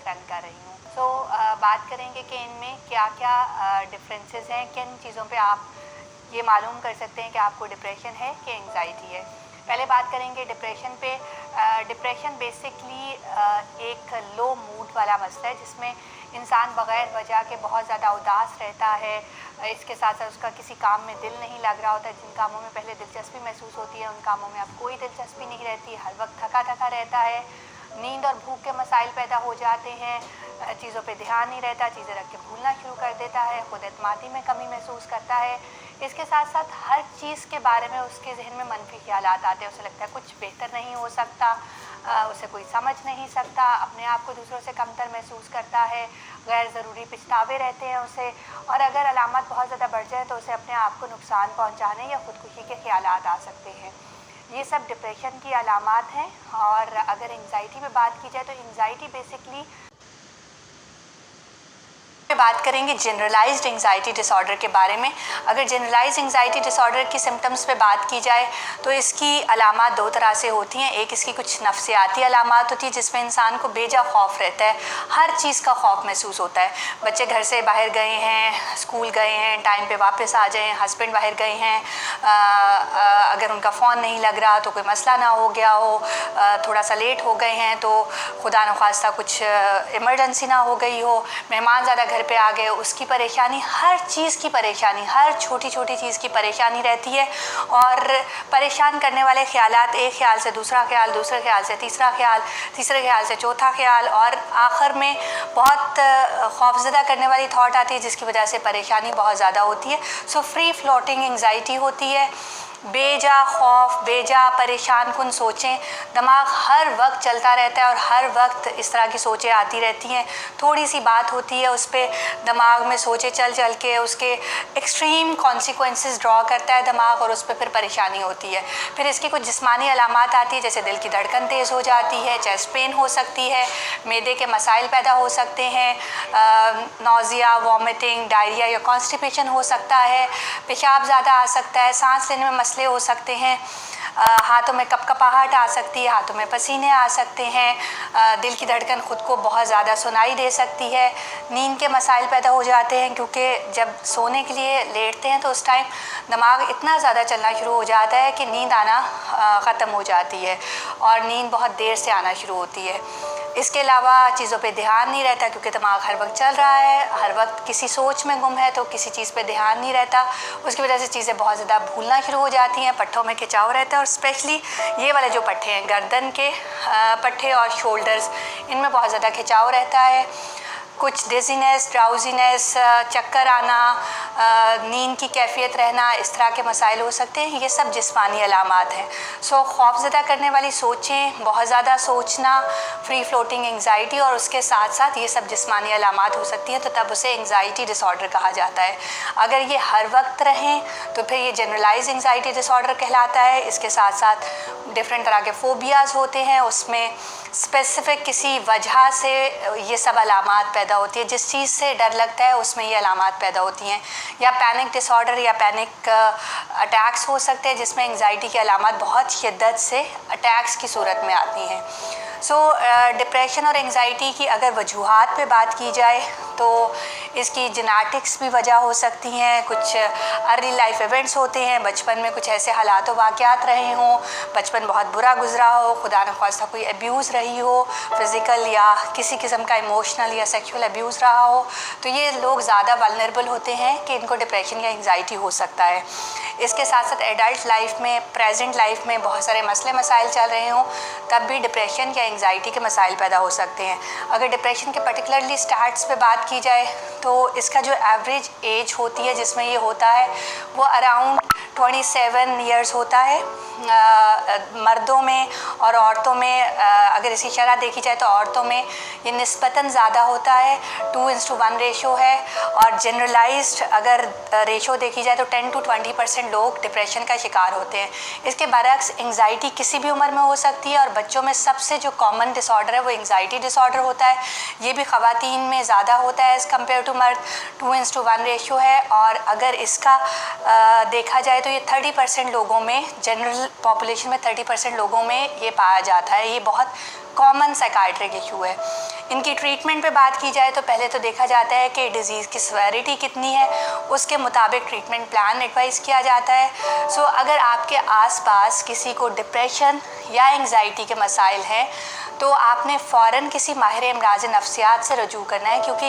Run कर रही हूँ। सो बात करेंगे कि इनमें क्या क्या डिफरेंसेस हैं, किन चीज़ों पे आप ये मालूम कर सकते हैं कि आपको डिप्रेशन है कि एंग्जाइटी है। पहले बात करेंगे डिप्रेशन पे। डिप्रेशन बेसिकली एक लो मूड वाला मसला है जिसमें इंसान बग़ैर वजह के बहुत ज़्यादा उदास रहता है। इसके साथ साथ उसका किसी काम में दिल नहीं लग रहा होता। जिन कामों में पहले दिलचस्पी महसूस होती है उन कामों में अब कोई दिलचस्पी नहीं रहती। हर वक्त थका थका रहता है। नींद और भूख के मसाइल पैदा हो जाते हैं। चीज़ों पे ध्यान नहीं रहता, चीज़ें रख के भूलना शुरू कर देता है, खुद एतमादी में कमी महसूस करता है। इसके साथ साथ हर चीज़ के बारे में उसके जहन में मनफी ख्यालात आते हैं। उसे लगता है कुछ बेहतर नहीं हो सकता, उसे कोई समझ नहीं सकता, अपने आप को दूसरों से कमतर महसूस करता है, गैर ज़रूरी पछतावे रहते हैं उसे। और अगर अलामत बहुत ज़्यादा बढ़ जाए तो उसे अपने आप को नुकसान पहुँचाने या ख़ुदकुशी के ख्यालात आ सकते हैं। ये सब डिप्रेशन की अलामात हैं। और अगर एंग्जाइटी में बात की जाए तो एंग्जाइटी बेसिकली बात करेंगे जनरलाइज्ड एंग्जाइटी डिसऑर्डर के बारे में। अगर जनरलाइज्ड एंग्जाइटी डिसऑर्डर की सिम्टम्स पे बात की जाए तो इसकी अलामात दो तरह से होती हैं। एक इसकी कुछ नफ्सियाती अलामात होती है जिसमें इंसान को बेजा खौफ रहता है, हर चीज़ का खौफ महसूस होता है। बच्चे घर से बाहर गए हैं, स्कूल गए हैं, टाइम पे वापस आ जाएं, हस्बैंड बाहर गए हैं, अगर उनका फ़ोन नहीं लग रहा तो कोई मसला ना हो गया हो, थोड़ा सा लेट हो गए हैं तो खुदा न खास्ता कुछ इमरजेंसी ना हो गई हो, मेहमान ज़्यादा घर पे आ गए, उसकी परेशानी, हर चीज़ की परेशानी, हर छोटी छोटी चीज़ की परेशानी रहती है। और परेशान करने वाले ख्यालात, एक ख्याल से दूसरा ख्याल, दूसरे ख्याल से तीसरा ख्याल, तीसरे ख्याल से चौथा ख्याल, और आखिर में बहुत खौफज़दा करने वाली थॉट आती है जिसकी वजह से परेशानी बहुत ज़्यादा होती है। सो फ्री फ्लोटिंग एंग्जाइटी होती है। बेजा खौफ, बेजा परेशान कुन सोचें, दिमाग हर वक्त चलता रहता है और हर वक्त इस तरह की सोचें आती रहती हैं। थोड़ी सी बात होती है उस पर दिमाग में सोचें चल चल के उसके एक्सट्रीम कॉन्सिक्वेंसेस ड्रॉ करता है दिमाग और उस पर फिर परेशानी होती है। फिर इसकी कुछ जिस्मानी अलामात आती है जैसे दिल की धड़कन तेज़ हो जाती है, चेस्ट पेन हो सकती है, मैदे के मसाइल पैदा हो सकते हैं, नौजिया, वॉमिटिंग, डायरिया या कॉन्स्टिपेशन हो सकता है, पेशाब ज़्यादा आ सकता है, सांस लेने में मसले हो सकते हैं, हाथों में कपकपाहट आ सकती है, हाथों में पसीने आ सकते हैं, दिल की धड़कन ख़ुद को बहुत ज़्यादा सुनाई दे सकती है, नींद के मसाइल पैदा हो जाते हैं क्योंकि जब सोने के लिए लेटते हैं तो उस टाइम दिमाग इतना ज़्यादा चलना शुरू हो जाता है कि नींद आना ख़त्म हो जाती है और नींद बहुत देर से आना शुरू होती है। इसके अलावा चीज़ों पे ध्यान नहीं रहता क्योंकि दिमाग हर वक्त चल रहा है, हर वक्त किसी सोच में गुम है तो किसी चीज़ पे ध्यान नहीं रहता, उसकी वजह से चीज़ें बहुत ज़्यादा भूलना शुरू हो जाती हैं, पट्ठों में खिंचाव रहता है। और स्पेशली ये वाले जो पट्ठे हैं, गर्दन के पट्ठे और शोल्डर्स, इनमें बहुत ज़्यादा खिंचाव रहता है। कुछ डिज़ीनेस, ड्राउजीनेस, चक्कर आना, नींद की कैफियत रहना, इस तरह के मसाइल हो सकते हैं। ये सब जिस्मानी अलामात हैं। सो खौफज़दा करने वाली सोचें, बहुत ज़्यादा सोचना, फ्री फ्लोटिंग एंग्जाइटी और उसके साथ साथ ये सब जिस्मानी अलामात हो सकती हैं तो तब उसे एंग्जाइटी डिसऑर्डर कहा जाता है। अगर ये हर वक्त रहें तो फिर ये जनरलाइज एंग्जाइटी डिसऑर्डर कहलाता है। इसके साथ साथ डिफरेंट तरह के फ़ोबियाज़ होते हैं, उसमें स्पेसिफ़िक किसी वजह से ये सब अलामात पैदा होती है, जिस चीज़ से डर लगता है उसमें ये अलामात पैदा होती हैं। या पैनिक डिसऑर्डर या पैनिक अटैक्स हो सकते हैं जिसमें एंग्जाइटी की अलामात बहुत शिद्दत से अटैक्स की सूरत में आती हैं। सो डिप्रेशन और एंग्जाइटी की अगर वजूहात पे बात की जाए तो इसकी जेनेटिक्स भी वजह हो सकती हैं। कुछ अर्ली लाइफ इवेंट्स होते हैं, बचपन में कुछ ऐसे हालात व वाक़यात रहे हों, बचपन बहुत बुरा गुजरा हो, खुदा न ख्वास्ता कोई अब्यूज़ रही हो, फ़िज़िकल या किसी किस्म का इमोशनल या सेक्सुअल अब्यूज़ रहा हो, तो ये लोग ज़्यादा वल्नरेबल होते हैं कि इनको डिप्रेशन या एंग्जाइटी हो सकता है। इसके साथ साथ एडल्ट लाइफ में, प्रेजेंट लाइफ में बहुत सारे मसले मसाइल चल रहे हों तब भी डिप्रेशन या एंग्जाइटी के मसाइल पैदा हो सकते हैं। अगर डिप्रेशन के पर्टिकुलरली स्टार्ट्स पे बात की जाए तो इसका जो एवरेज एज होती है जिसमें ये होता है वो अराउंड 27 ईयर्स होता है मर्दों में। और औरतों में अगर इसकी शरह देखी जाए तो औरतों में ये निस्बतन ज़्यादा होता है, 2:1 रेशो है। और जनरलाइज्ड अगर रेशो देखी जाए तो 10 to 20% लोग डिप्रेशन का शिकार होते हैं। इसके बरक्स एंग्जाइटी किसी भी उम्र में हो सकती है और बच्चों में सबसे जो कॉमन डिसऑर्डर है वो एंग्जाइटी डिसऑर्डर होता है। ये भी ख़वातीन में ज़्यादा होता है एज़ कम्पेयर टू मर्द, 2:1 रेशो है। और अगर इसका देखा जाए तो ये 30% लोगों में, जनरल पॉपुलेशन में 30% लोगों में ये पाया जाता है। ये बहुत कॉमन साइकाइट्रिक इशू है। इनकी ट्रीटमेंट पे बात की जाए तो पहले तो देखा जाता है कि डिज़ीज़ की सेवेरिटी कितनी है, उसके मुताबिक ट्रीटमेंट प्लान एडवाइस किया जाता है। सो अगर आपके आसपास किसी को डिप्रेशन या एंग्जाइटी के मसाइल हैं तो आपने फ़ौरन किसी माहिर अमराज़ नफ्सियात से रजू करना है, क्योंकि